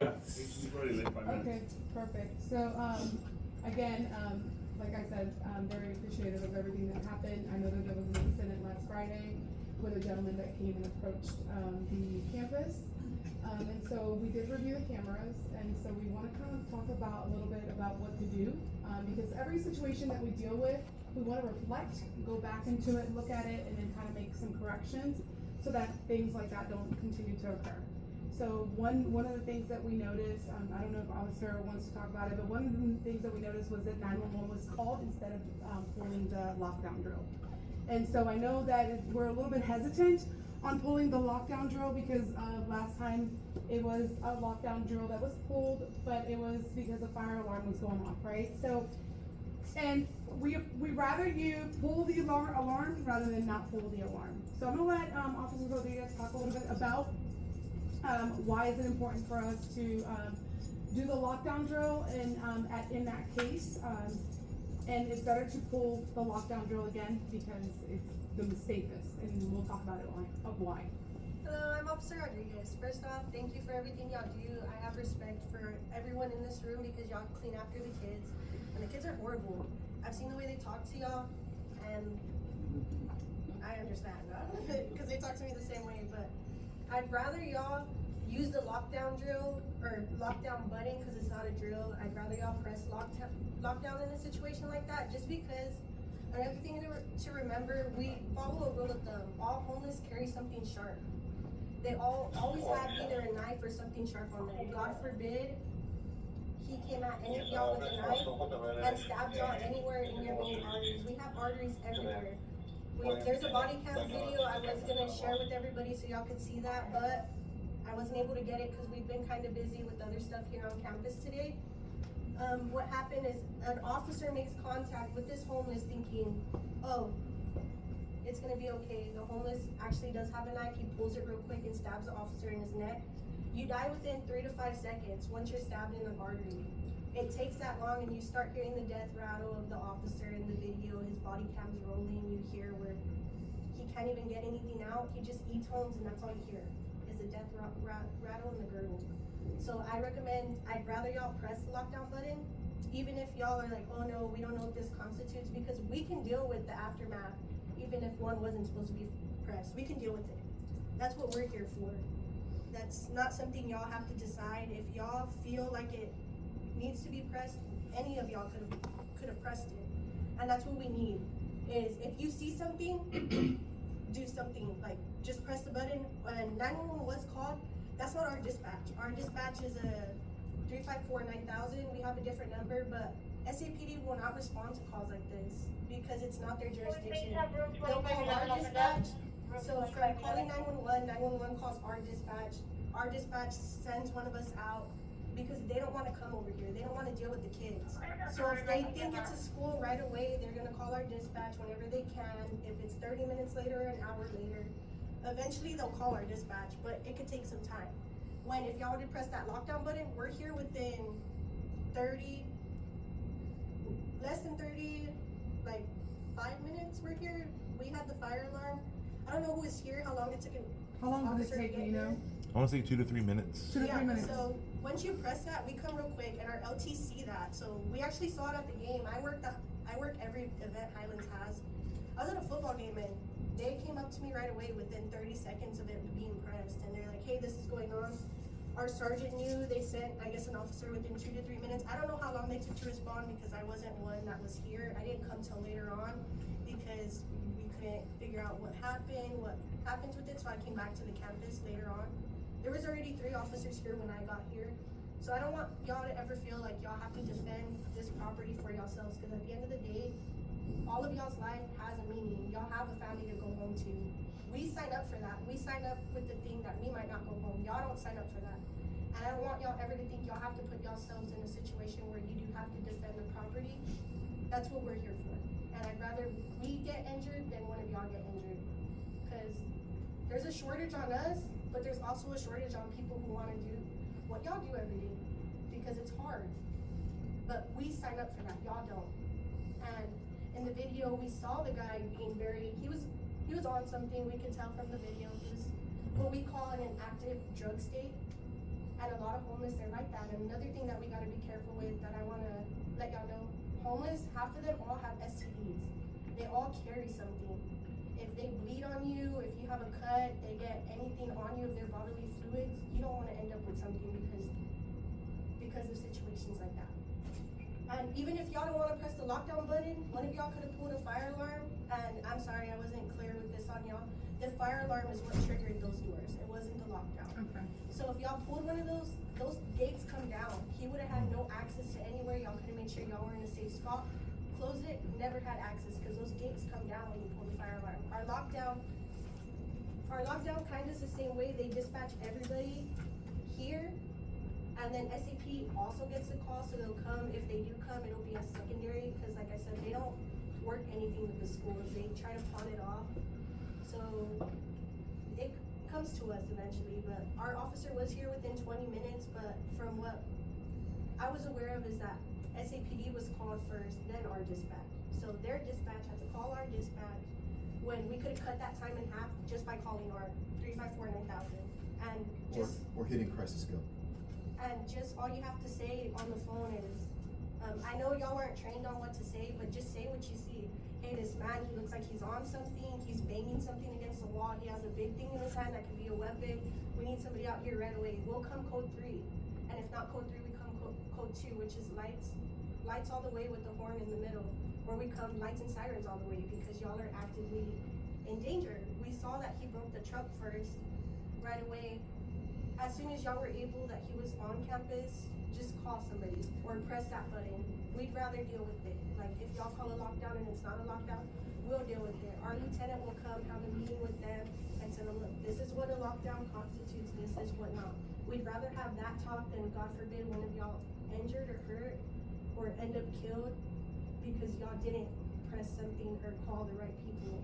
Okay, perfect. So, again, like I said, I'm very appreciative of everything that happened. I know that there was an incident last Friday with a gentleman that came and approached, the campus. And so we did review the cameras, and so we wanna kind of talk about a little bit about what to do. Because every situation that we deal with, we wanna reflect, go back into it, look at it, and then kind of make some corrections so that things like that don't continue to occur. So one of the things that we noticed, I don't know if Officer wants to talk about it, but one of the things that we noticed was that 911 was called instead of pulling the lockdown drill. And so I know that we're a little bit hesitant on pulling the lockdown drill because last time it was a lockdown drill that was pulled, but it was because a fire alarm was going off, right? So, and we rather you pull the alarm rather than not pull the alarm. So I'm gonna let Officer Rodriguez talk a little bit about why is it important for us to do the lockdown drill in that case, and it's better to pull the lockdown drill again because it's the safest, and we'll talk about it why. Hello, I'm Officer Rodriguez. First off, thank you for everything y'all do. I have respect for everyone in this room because y'all clean after the kids, and the kids are horrible. I've seen the way they talk to y'all, and I understand because they talk to me the same way, but I'd rather y'all use the lockdown drill or lockdown button because it's not a drill. I'd rather y'all press lockdown in a situation like that just because another thing to remember, we follow a rule of thumb. All homeless carry something sharp. They always have either a knife or something sharp on them. God forbid he came at any of y'all with a knife and stabbed y'all anywhere in your main arteries. We have arteries everywhere. There's a body cam video I was gonna share with everybody so y'all could see that, but I wasn't able to get it because we've been kind of busy with other stuff here on campus today. What happened is an officer makes contact with this homeless thinking, oh, it's gonna be okay. The homeless actually does have a knife. He pulls it real quick and stabs the officer in his neck. You die within 3 to 5 seconds once you're stabbed in an artery. It takes that long and you start hearing the death rattle of the officer in the video. His body cam's rolling. You hear where he can't even get anything out. He just E-tones and that's all you hear is the death rattle in the girdle. So I'd rather y'all press the lockdown button, even if y'all are like, oh no, we don't know what this constitutes, because we can deal with the aftermath, even if one wasn't supposed to be pressed. We can deal with it. That's what we're here for. That's not something y'all have to decide. If y'all feel like it needs to be pressed, any of y'all could have pressed it. And that's what we need, is if you see something, do something, like just press the button. When 911 was called, that's not our dispatch. Our dispatch is a 354-9000. We have a different number, but SAPD will not respond to calls like this because it's not their jurisdiction. They'll call our dispatch. So from calling 911, 911 calls our dispatch. Our dispatch sends one of us out because they don't want to come over here. They don't want to deal with the kids. So if they think it's a school right away, they're going to call our dispatch whenever they can. If it's 30 minutes later or an hour later, eventually they'll call our dispatch, but it could take some time. When if y'all would press that lockdown button, we're here within 30, less than 30, like 5 minutes we're here. We had the fire alarm. I don't know who was here, how long it took How long did it take, you know? I want to say 2 to 3 minutes. 2 to 3 minutes. So once you press that, we come real quick, and our LT see that. So we actually saw it at the game. I work every event Highlands has. I was at a football game, and they came up to me right away within 30 seconds of it being pressed, and they're like, hey, this is going on. Our sergeant knew. They sent, I guess, an officer within 2 to 3 minutes. I don't know how long they took to respond because I wasn't one that was here. I didn't come till later on because we couldn't figure out what happened with it, so I came back to the campus later on. There was already 3 officers here when I got here. So I don't want y'all to ever feel like y'all have to defend this property for yourselves, because at the end of the day, all of y'all's life has a meaning. Y'all have a family to go home to. We sign up for that. We sign up with the thing that we might not go home. Y'all don't sign up for that. And I don't want y'all ever to think y'all have to put yourselves in a situation where you do have to defend the property. That's what we're here for. And I'd rather we get injured than one of y'all get injured. Because there's a shortage on us, but there's also a shortage on people who want to do what y'all do every day. Because it's hard. But we sign up for that. Y'all don't. And in the video, we saw the guy being he was on something. We could tell from the video. He was what we call in an active drug state. And a lot of homeless, they're like that. And another thing that we gotta be careful with that I wanna let y'all know, homeless, half of them all have STDs. They all carry something. If they bleed on you, if you have a cut, they get anything on you of their bodily fluids, you don't wanna end up with something because of situations like that. And even if y'all don't wanna press the lockdown button, one of y'all could've pulled a fire alarm, and I'm sorry, I wasn't clear with this on y'all. The fire alarm is what triggered those doors, it wasn't the lockdown. Okay. So if y'all pulled one of those gates come down, he would've had no access to anywhere, y'all could've made sure y'all were in a safe spot. Closed it, never had access, cause those gates come down when you pull the fire alarm. Our lockdown kinda is the same way, they dispatch everybody here, and then SAP also gets a call, so they'll come, if they do come, it'll be a secondary, cause like I said, they don't work anything with the schools, they try to pawn it off. So, it comes to us eventually, but our officer was here within 20 minutes, but from what I was aware of is that SAPD was called first, then our dispatch. So their dispatch had to call our dispatch when we could've cut that time in half just by calling our 354-9000. And just Or hitting crisis go. and just all you have to say on the phone is, I know y'all aren't trained on what to say, but just say what you see. Hey, this man, he looks like he's on something, he's banging something against the wall, he has a big thing in his hand that could be a weapon. We need somebody out here right away. We'll come code 3. And if not code 3, we come code 2, which is lights all the way with the horn in the middle. Or we come lights and sirens all the way because y'all are actively in danger. We saw that he broke the truck first, right away. As soon as y'all were able that he was on campus, just call somebody or press that button. We'd rather deal with it. Like if y'all call a lockdown and it's not a lockdown, we'll deal with it. Our lieutenant will come, have a meeting with them and tell them, look, this is what a lockdown constitutes, this is what not. We'd rather have that talk than God forbid one of y'all injured or hurt or end up killed because y'all didn't press something or call the right people.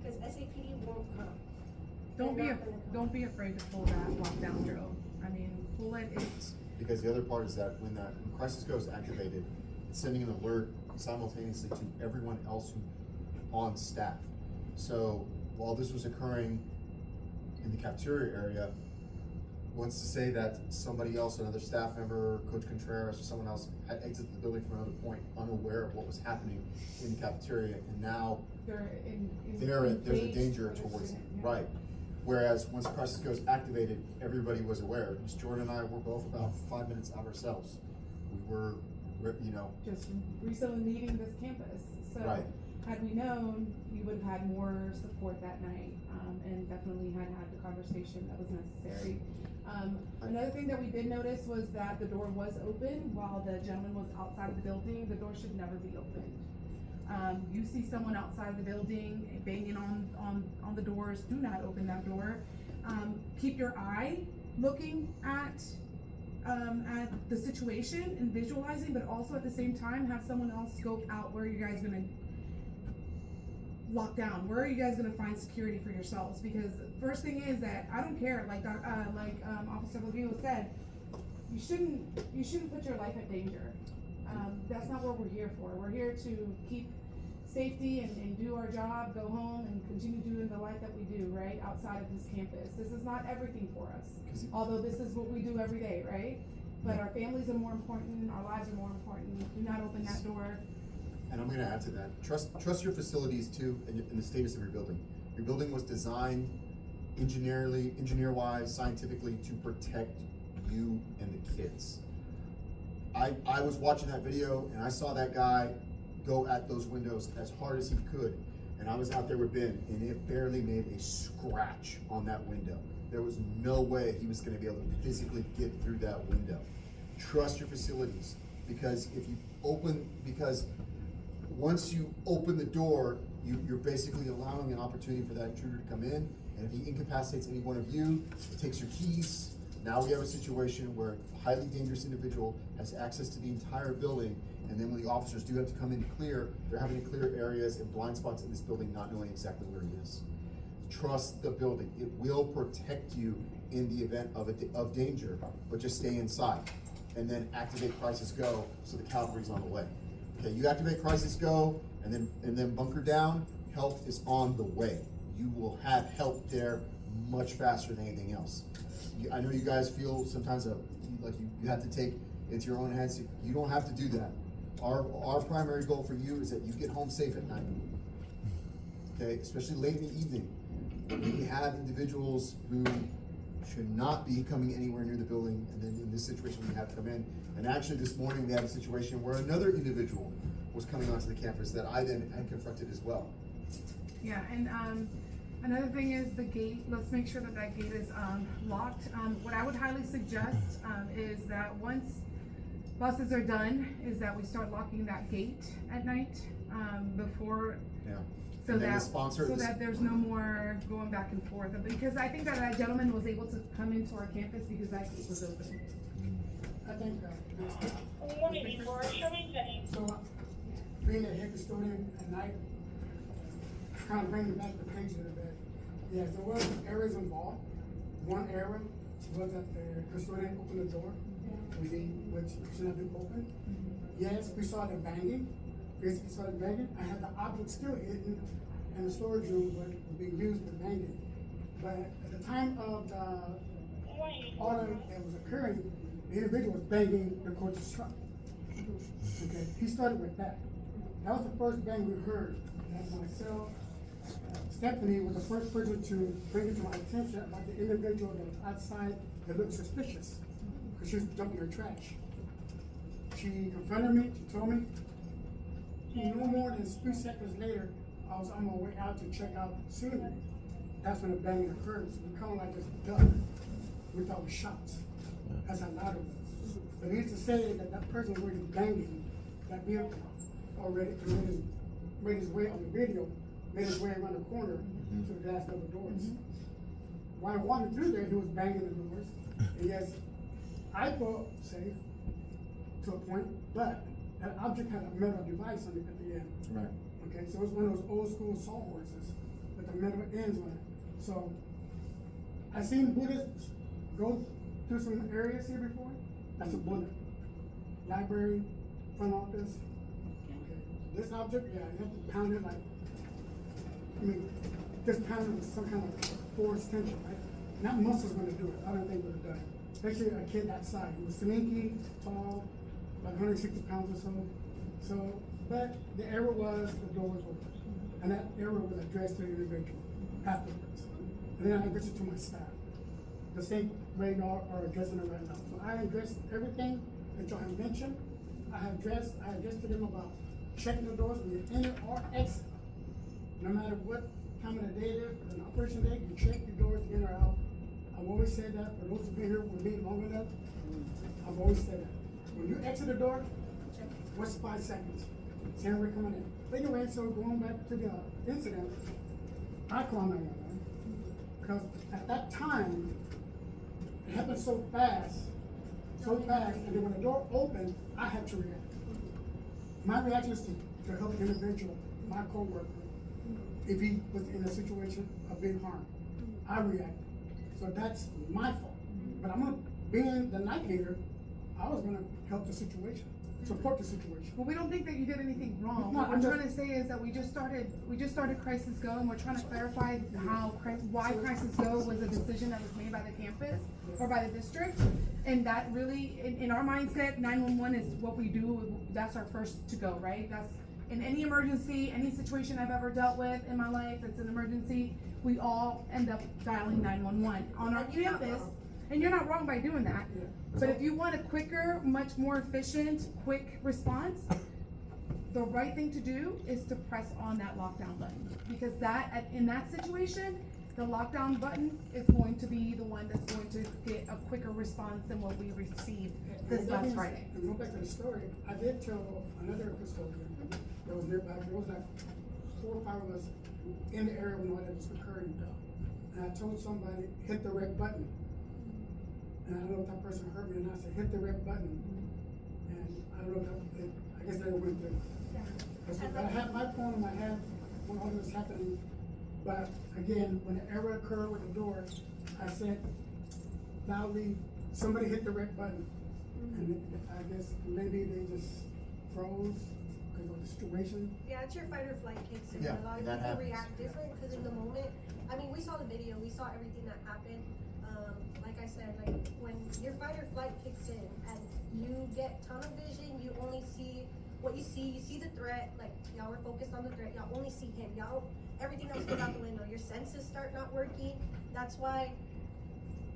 Cause SAPD won't come. Don't be afraid to pull that lockdown drill. I mean, pull it. Because the other part is that when crisis go is activated, it's sending an alert simultaneously to everyone else on staff. So while this was occurring in the cafeteria area, wants to say that somebody else, another staff member, Coach Contreras or someone else had exited the building from another point, unaware of what was happening in the cafeteria, and now there's a danger towards it, right? Whereas once crisis goes activated, everybody was aware. Ms. Jordan and I were both about 5 minutes out ourselves. We were, just recently leaving this campus. So right. Had we known, we would have had more support that night, and definitely had the conversation that was necessary. Another thing that we did notice was that the door was open while the gentleman was outside of the building. The door should never be opened. You see someone outside of the building banging on the doors, do not open that door. Keep your eye looking at the situation and visualizing, but also at the same time have someone else scope out where you guys gonna lock down. Where are you guys gonna find security for yourselves? Because first thing is that I don't care, like Officer Levine said, you shouldn't put your life in danger. That's not what we're here for. We're here to keep safety and do our job, go home and continue doing the life that we do, right? Outside of this campus. This is not everything for us. Although this is what we do every day, right? But our families are more important, our lives are more important. Do not open that door. And I'm gonna add to that. Trust your facilities too, and the status of your building. Your building was designed engineer-wise, scientifically to protect you and the kids. I was watching that video and I saw that guy go at those windows as hard as he could. And I was out there with Ben and it barely made a scratch on that window. There was no way he was gonna be able to physically get through that window. Trust your facilities, because once you open the door, you're basically allowing an opportunity for that intruder to come in, and if he incapacitates any one of you, takes your keys. Now we have a situation where a highly dangerous individual has access to the entire building, and then when the officers do have to come in to clear, they're having to clear areas and blind spots in this building, not knowing exactly where he is. Trust the building. It will protect you in the event of danger, but just stay inside. And then activate crisis go, so the cavalry's on the way. Okay, you activate crisis go, and then bunker down, help is on the way. You will have help there much faster than anything else. I know you guys feel sometimes like you have to take it into your own hands. You don't have to do that. Our primary goal for you is that you get home safe at night. Okay, especially late in the evening. We have individuals who should not be coming anywhere near the building, and then in this situation we have to come in. And actually this morning we had a situation where another individual was coming onto the campus that I then had confronted as well. Yeah, and another thing is the gate. Let's make sure that that gate is locked. What I would highly suggest is that once buses are done, is that we start locking that gate at night before. Yeah. So And then that, the sponsor, so that there's no more going back and forth. Because I think that that gentleman was able to come into our campus because that gate was open. I think, Showing so, being a head custodian at night, kind of bringing back the page a little bit. Yes, there was errors involved. One error was that the custodian opened the door, which should not be open. Yes, we saw the banging. Basically saw the banging. I had the object still hidden in the storage room, but being used for banging. But at the time of the order that was occurring, the individual was banging the coach's truck. Okay, he started with that. That was the first bang we heard. And myself, Stephanie was the first person to bring it to my attention about the individual that was outside that looked suspicious, because she was dumping her trash. She confronted me, she told me. No more than 3 seconds later, I was on my way out to check out the scenery. That's when the banging occurred. So we kind of like just ducked. We thought it was shots. That's how loud it was. But needless to say that that person was already banging that vehicle already, and made his way on the video, made his way around the corner to the glass double doors. While walking through there, he was banging the doors. And yes, I felt safe to a point, but that object had a metal device on it at the end. Right. Okay, so it's one of those old school sawhorses with the metal ends on it. So I've seen Buddhists go through some areas here before. That's a bullet. Library, front office. Okay. This object, yeah, you have to pound it like, just pound it with some kind of force tension, right? Not muscle's gonna do it. I don't think would have done it. Especially a kid that size. He was slinky, tall, about 160 pounds or so. So, but the error was the door was open. And that error was addressed to the individual afterwards. And then I addressed it to my staff. The same way y'all are addressing it right now. So I addressed everything that y'all have mentioned. I addressed to them about checking the doors when you enter or exit. No matter what time of the day it is, an operation day, you check your doors in or out. I've always said that for those who've been here with me long enough. I've always said that. When you exit the door, what's 5 seconds? Same way coming in. But anyway, so going back to the incident, I called 911 because at that time, it happened so fast, and then when the door opened, I had to react. My reaction is to help the individual, my coworker, if he was in a situation of being harmed. I reacted. So that's my fault. But being the night leader, I was gonna help the situation, support the situation. Well, we don't think that you did anything wrong. No, What I'm we're just- trying to say is that we just started Crisis Go, and we're trying to clarify why Crisis Go was a decision that was made by the campus or by the district. And that really, in our mindset, 911 is what we do. That's our first to go, right? That's in any emergency, any situation I've ever dealt with in my life that's an emergency, we all end up dialing 911 on our And you're not campus. wrong. And you're not wrong by doing that. Yeah. But if you want a quicker, much more efficient, quick response, the right thing to do is to press on that lockdown button. Because in that situation, the lockdown button is going to be the one that's going to get a quicker response than what we received this last Friday. And go back to the story, I did tell another custodian that was nearby, there was like 4 or 5 of us in the area when all that was occurring. And I told somebody, hit the red button. And I don't know if that person heard me or not, I said, hit the red button. And I don't know if I guess they went through. I had my phone in my hand when all this was happening. But again, when the error occurred with the door, I said loudly, somebody hit the red button. And I guess maybe they just froze, because of the situation. Yeah, it's your fight or flight kicks in. Yeah, A lot of that people happens. react different because in the moment, I mean, we saw the video, we saw everything that happened. Like I said, like when your fight or flight kicks in and you get tunnel vision, you only see what you see the threat, like y'all were focused on the threat, y'all only see him, y'all, everything else goes out the window, your senses start not working. That's why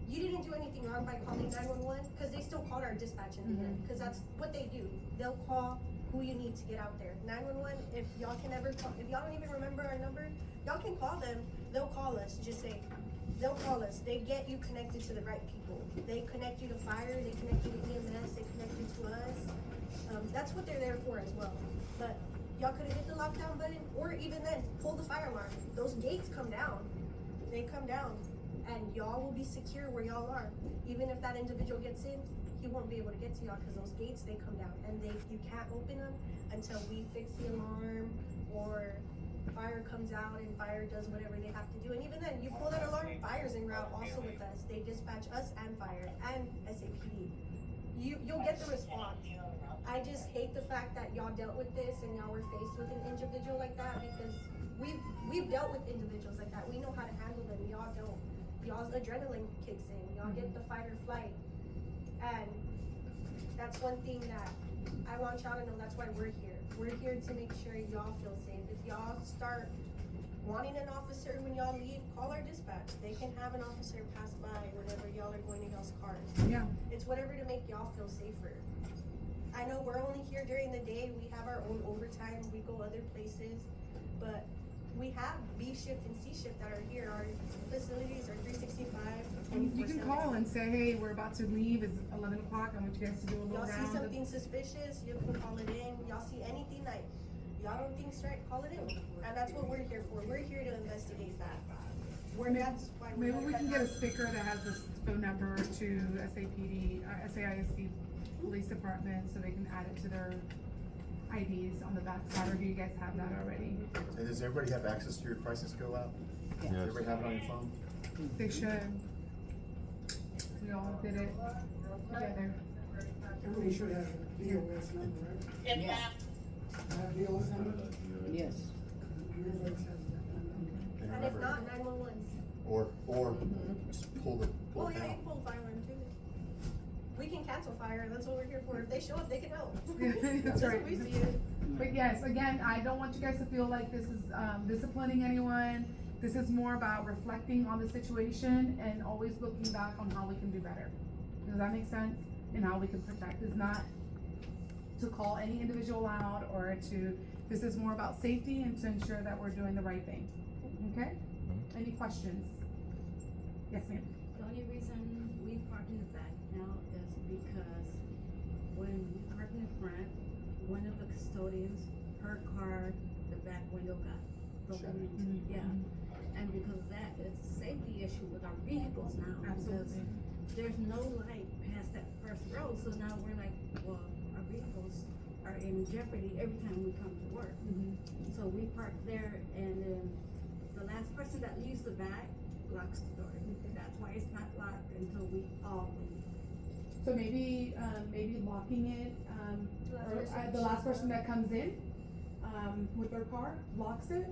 you didn't do anything wrong by calling 911, because they still called our dispatch in the end, because that's what they do. They'll call who you need to get out there. 911, if y'all can ever call, if y'all don't even remember our number, y'all can call them, they'll call us, just say, they'll call us. They get you connected to the right people. They connect you to fire, they connect you to EMS, they connect you to us. That's what they're there for as well. But y'all could have hit the lockdown button, or even then, pull the fire alarm. Those gates come down. They come down, and y'all will be secure where y'all are. Even if that individual gets in, he won't be able to get to y'all because those gates, they come down, and you can't open them until we fix the alarm or fire comes out and fire does whatever they have to do. And even then, you pull that alarm, fire's en route also with us. They dispatch us and fire and SAPD. You'll get the response. I just hate the fact that y'all dealt with this and y'all were faced with an individual like that, because we've dealt with individuals like that. We know how to handle them. Y'all don't. Y'all's adrenaline kicks in. Y'all get the fight or flight. And that's one thing that I want y'all to know. That's why we're here. We're here to make sure y'all feel safe. If y'all start wanting an officer when y'all leave, call our dispatch. They can have an officer pass by whenever y'all are going in y'all's cars. Yeah. It's whatever to make y'all feel safer. I know we're only here during the day. We have our own overtime. We go other places, but we have B shift and C shift that are here. Our facilities are 365. You can call and say, hey, we're about to leave, it's 11 o'clock, I want you guys to do a little Y'all see round. something suspicious, you can call it in. Y'all see anything that y'all don't think's right, call it in. And that's what we're here for. We're here to investigate that. That's why we're Maybe we can get a sticker that has this phone number to SAPD, SAISD Police Department, so they can add it to their IDs on the back side, or do you guys have that already? And does everybody have access to your crisis go out? Yes. Does everybody have it on your phone? They should. We all did it together. Everybody should have a DOS number, right? Yeah. Have DOS number? Yes. Everybody has that number. And if not, 911. Or just pull Oh it yeah, you down. can pull the fire alarm too. We can cancel fire, that's what we're here for. If they show up, they can help. That's That's right. what we see it. But yes, again, I don't want you guys to feel like this is disciplining anyone. This is more about reflecting on the situation and always looking back on how we can do better. Does that make sense? And how we can protect. It's not to call any individual out or this is more about safety and to ensure that we're doing the right thing. Okay? Any questions? Yes, ma'am. The only reason we park in the back now is because when we park in the front, one of the custodians, her car, the back window got broken Shattered. into, yeah. And because of that, it's a safety issue with our vehicles now. Absolutely. Because there's no light past that first row, so now we're like, well, our vehicles are in jeopardy every time we come to work. So we park there, and then the last person that leaves the back locks the door. That's why it's not locked until we all leave. So maybe locking it, or the last person that comes in, with their car, locks it,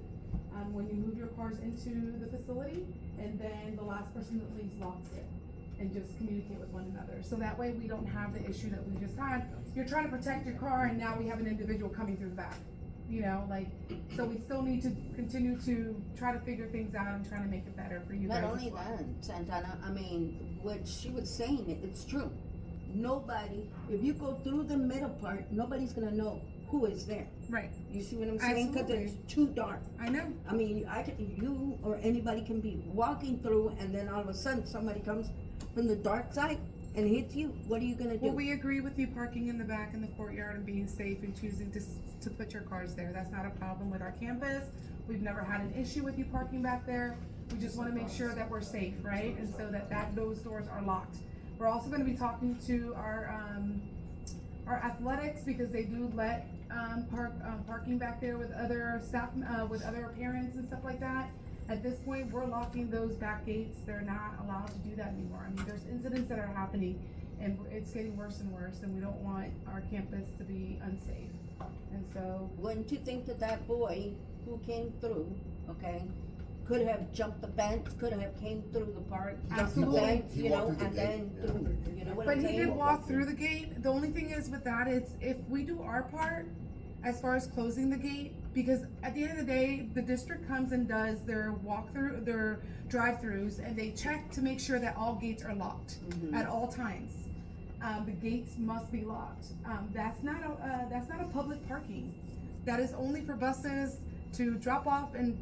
when you move your cars into the facility, and then the last person that leaves locks it, and just communicate with one another. So that way we don't have the issue that we just had. You're trying to protect your car, and now we have an individual coming through the back. You know, so we still need to continue to try to figure things out and try to make it better for you guys. Not as only well. that, Santana, I mean, what she was saying, it's true. Nobody, if you go through the middle part, nobody's gonna know who is there. Right, You see what I'm saying? Cause Absolutely. it's too dark. I know. I mean, you or anybody can be walking through and then all of a sudden somebody comes from the dark side and hits you. What are you gonna do? Well, we agree with you parking in the back in the courtyard and being safe and choosing to put your cars there. That's not a problem with our campus. We've never had an issue with you parking back there. We just wanna make sure that we're safe, right? And so that those doors are locked. We're also gonna be talking to our athletics, because they do let, parking back there with other staff, with other parents and stuff like that. At this point, we're locking those back gates. They're not allowed to do that anymore. I mean, there's incidents that are happening and it's getting worse and worse, and we don't want our campus to be unsafe. And so, Wouldn't you think that that boy who came through, okay, could have jumped the fence, could have came through the park, jumped the Absolutely. fence, He you know, walked through and the then gate, through, you know what but I'm he saying? did walk through the gate. The only thing is with that is if we do our part, as far as closing the gate, because at the end of the day, the district comes and does their walkthrough, their drive-throughs, and they check to make sure that all gates are locked Mhm. at all times. The gates must be locked. That's not a public parking. That is only for buses to drop off and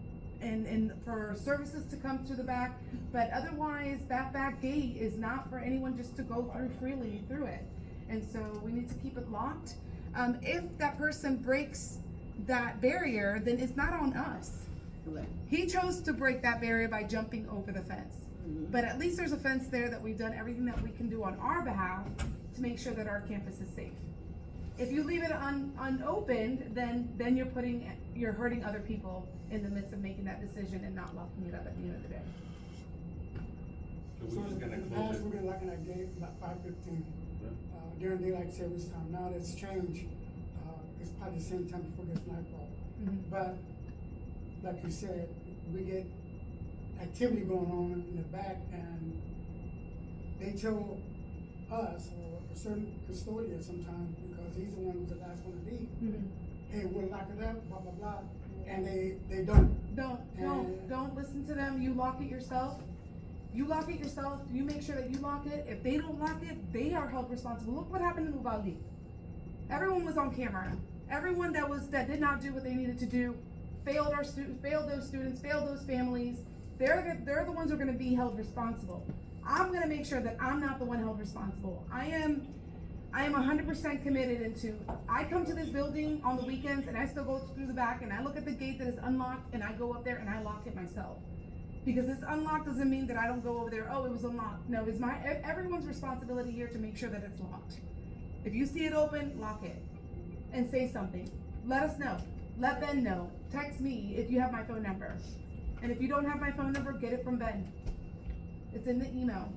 for services to come to the back. But otherwise, that back gate is not for anyone just to go through freely through it. And so we need to keep it locked. If that person breaks that barrier, then it's not on us. Right. He chose to break that barrier by jumping over the fence. Mhm. But at least there's a fence there that we've done everything that we can do on our behalf to make sure that our campus is safe. If you leave it unopened, then you're hurting other people in the midst of making that decision and not locking it up at the end of the day. So So we're just in gonna the close past, it? we've been locking that gate about 5:15, Yeah. during daylight savings time. Now that's changed, it's probably the same time before this nightfall. Mhm. But, like you said, we get activity going on in the back, and they tell us, or a certain custodian sometimes, because he's the one who's the last one to leave, Mhm. hey, we'll lock it up, blah, blah, blah, and they don't. Don't listen to them. You lock it yourself. You lock it yourself. You make sure that you lock it. If they don't lock it, they are held responsible. Look what happened in Uvalde. Everyone was on camera. Everyone that did not do what they needed to do failed those students, failed those families. They're the ones who are going to be held responsible. I'm going to make sure that I'm not the one held responsible. I am 100% committed into, I come to this building on the weekends and I still go through the back and I look at the gate that is unlocked and I go up there and I lock it myself. Because it's unlocked doesn't mean that I don't go over there, oh, it was unlocked. No, it's everyone's responsibility here to make sure that it's locked. If you see it open, lock it. And say something. Let us know. Let Ben know. Text me if you have my phone number. And if you don't have my phone number, get it from Ben. It's in the email.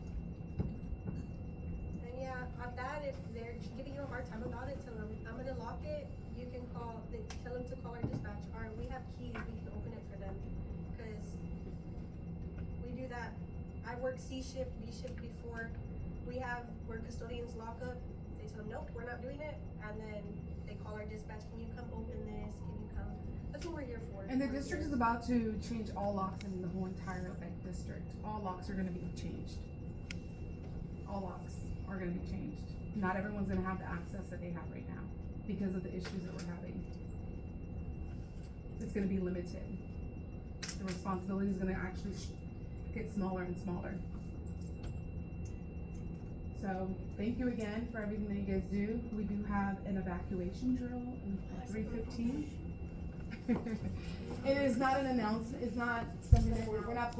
And yeah, on that, if they're giving you a hard time about it, tell them, I'm gonna lock it, you can tell them to call our dispatch, or we have keys, we can open it for them, cause we do that. I worked C shift, B shift before, where custodians lock up, they tell them, nope, we're not doing it, and then they call our dispatch, can you come open this, can you come, that's what we're here for. And the We're district here. is about to change all locks in the whole entire district. All locks are gonna be changed. All locks are gonna be changed. Not everyone's gonna have the access that they have right now because of the issues that we're having. It's gonna be limited. The responsibility is gonna actually get smaller and smaller. So, thank you again for everything that you guys do. We do have an evacuation drill at 3:15. It is not an announcement, it's not something that we're not